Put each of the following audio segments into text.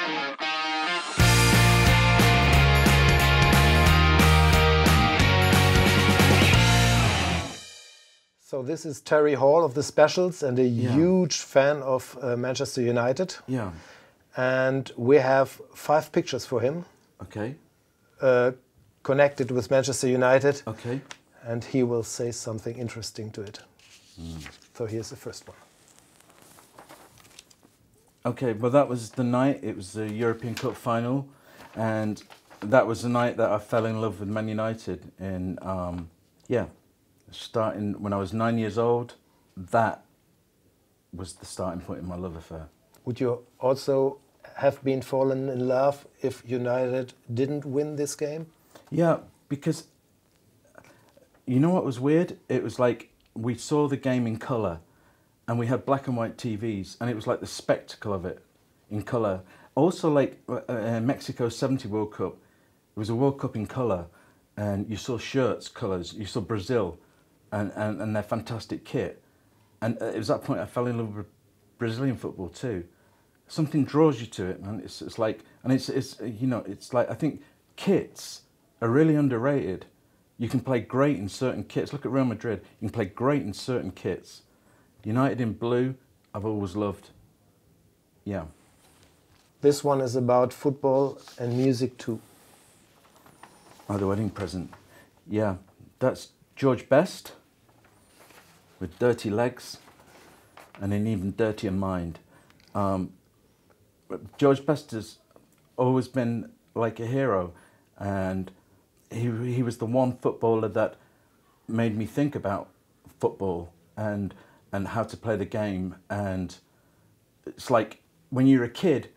So this is Terry Hall of the Specials and a huge fan of Manchester United. Yeah. And we have 5 pictures for him. Okay. Connected with Manchester United. Okay. And he will say something interesting to it. So here's the first one. Okay, well that was the night, it was the European Cup final, and that was the night that I fell in love with Man United. And starting when I was 9 years old, that was the starting point in my love affair. Would you also have been fallen in love if United didn't win this game? Yeah, because you know what was weird? It was like we saw the game in colour and we had black and white TVs and it was like the spectacle of it in colour. Also like Mexico 70 World Cup, it was a World Cup in colour and you saw shirts, colours, you saw Brazil and their fantastic kit. And it was that point I fell in love with Brazilian football too. Something draws you to it, man. It's like, and it's you know, it's like, I think kits are really underrated. You can play great in certain kits. Look at Real Madrid. You can play great in certain kits. United in blue, I've always loved. Yeah. This one is about football and music too. Oh, the wedding present. Yeah, that's George Best with Dirty Legs and an even dirtier mind. George Best has always been like a hero, and he was the one footballer that made me think about football and how to play the game. And it's like when you're a kid,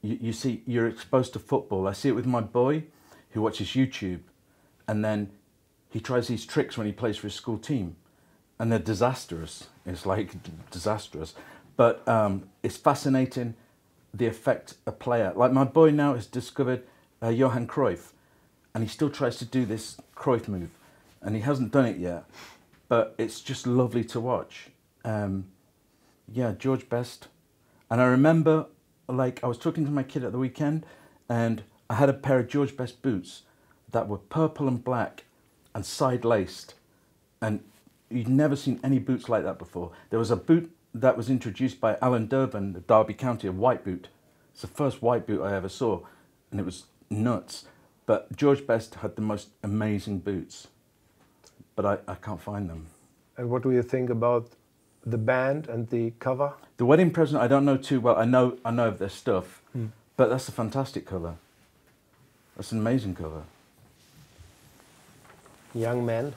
you see, you're exposed to football. I see it with my boy who watches YouTube, and then he tries these tricks when he plays for his school team, and they're disastrous. It's like disastrous, but it's fascinating the effect a player, like my boy now has discovered Johan Cruyff, and he still tries to do this Cruyff move, and he hasn't done it yet, but it's just lovely to watch. Yeah, George Best. And I remember, like, I was talking to my kid at the weekend, and I had a pair of George Best boots that were purple and black and side-laced, and you'd never seen any boots like that before. There was a boot that was introduced by Alan Durban, the Derby County, a white boot. It's the first white boot I ever saw, and it was nuts. But George Best had the most amazing boots, but I can't find them. And what do you think about the band and the cover? The wedding present I don't know too well. I know of their stuff, but that's a fantastic cover. That's an amazing cover. Young man.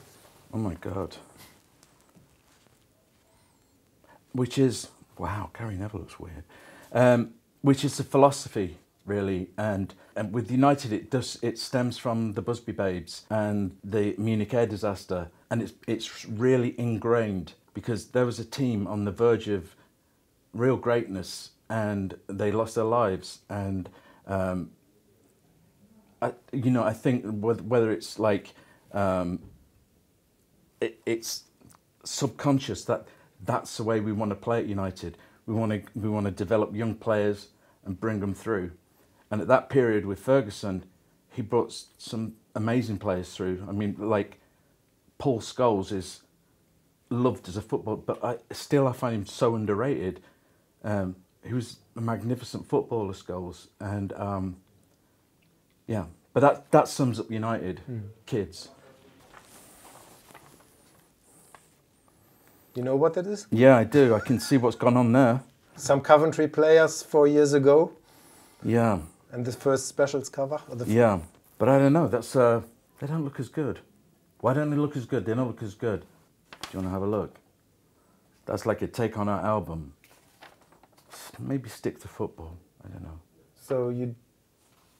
Oh my God. Which is, wow, Gary Neville looks weird. Which is the philosophy, really, and with United it stems from the Busby Babes and the Munich air disaster, and it's really ingrained because there was a team on the verge of real greatness and they lost their lives, and I think whether it's like it's subconscious that's the way we want to play at United. We want to develop young players and bring them through. And at that period with Ferguson, he brought some amazing players through. I mean, like Paul Scholes is loved as a footballer, but I find him so underrated. He was a magnificent footballer, Scholes, and yeah. But that sums up United kids. You know what that is? Yeah, I do. I can see what's gone on there. Some Coventry players 4 years ago. Yeah. And the first Specials cover? Yeah, but I don't know. That's they don't look as good. Why don't they look as good? They don't look as good. Do you want to have a look? That's like a take on our album. Maybe stick to football. I don't know. So you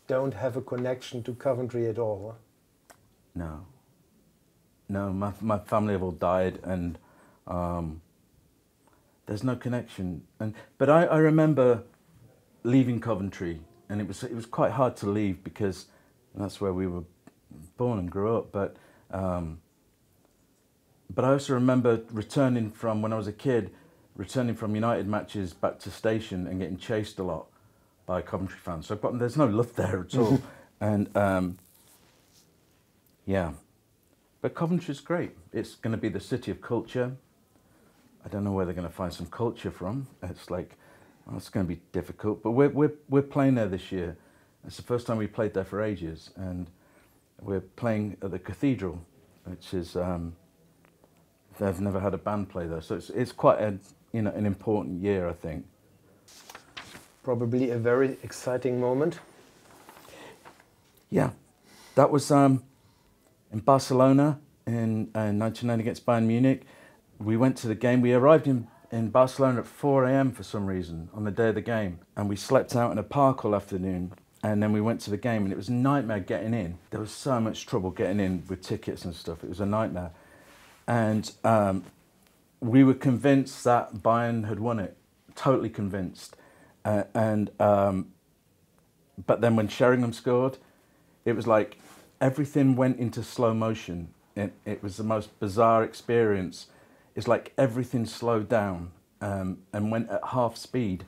don't have a connection to Coventry at all? Huh? No. No, my family have all died, and there's no connection. But I remember leaving Coventry, and it was quite hard to leave because that's where we were born and grew up. But I also remember returning from when I was a kid, returning from United matches back to station and getting chased a lot by Coventry fans. So there's no love there at all. And yeah, but Coventry's great. It's going to be the city of culture. I don't know where they're going to find some culture from. It's like, well, it's going to be difficult. But we're playing there this year. It's the first time we played there for ages, and we're playing at the Cathedral, which is they've never had a band play there. So it's quite an important year, I think. Probably a very exciting moment. Yeah, that was in Barcelona in 1990 against Bayern Munich. We went to the game. We arrived in Barcelona at 4 a.m. for some reason on the day of the game, and we slept out in a park all afternoon, and then we went to the game, and it was a nightmare getting in. There was so much trouble getting in with tickets and stuff. It was a nightmare. And we were convinced that Bayern had won it, totally convinced. But then when Sheringham scored, it was like everything went into slow motion. It was the most bizarre experience. It's like everything slowed down and went at half speed.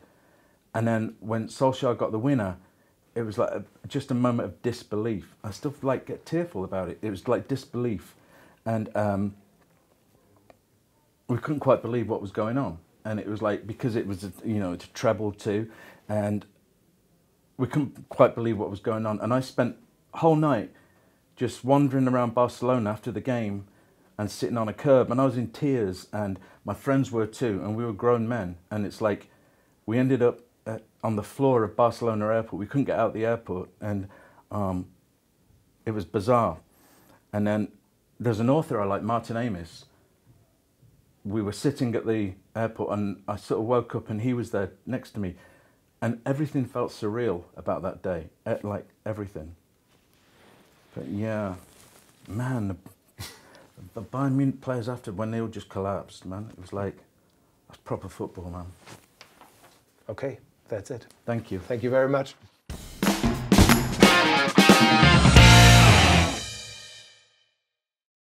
And then when Solskjaer got the winner, it was like just a moment of disbelief. I still like get tearful about it. It was like disbelief. And we couldn't quite believe what was going on. And it was like, because it was, it's a treble too, and we couldn't quite believe what was going on. And I spent a whole night just wandering around Barcelona after the game and sitting on a curb, and I was in tears, and my friends were too, and we were grown men. And it's like, we ended up on the floor of Barcelona airport. We couldn't get out of the airport, and it was bizarre. And then there's an author I like, Martin Amis. We were sitting at the airport, and I sort of woke up, and he was there next to me, and everything felt surreal about that day, like everything. But yeah, man, the Bayern Munich players after, when they all just collapsed, man, it was like, that's proper football, man. Okay, that's it. Thank you. Thank you very much.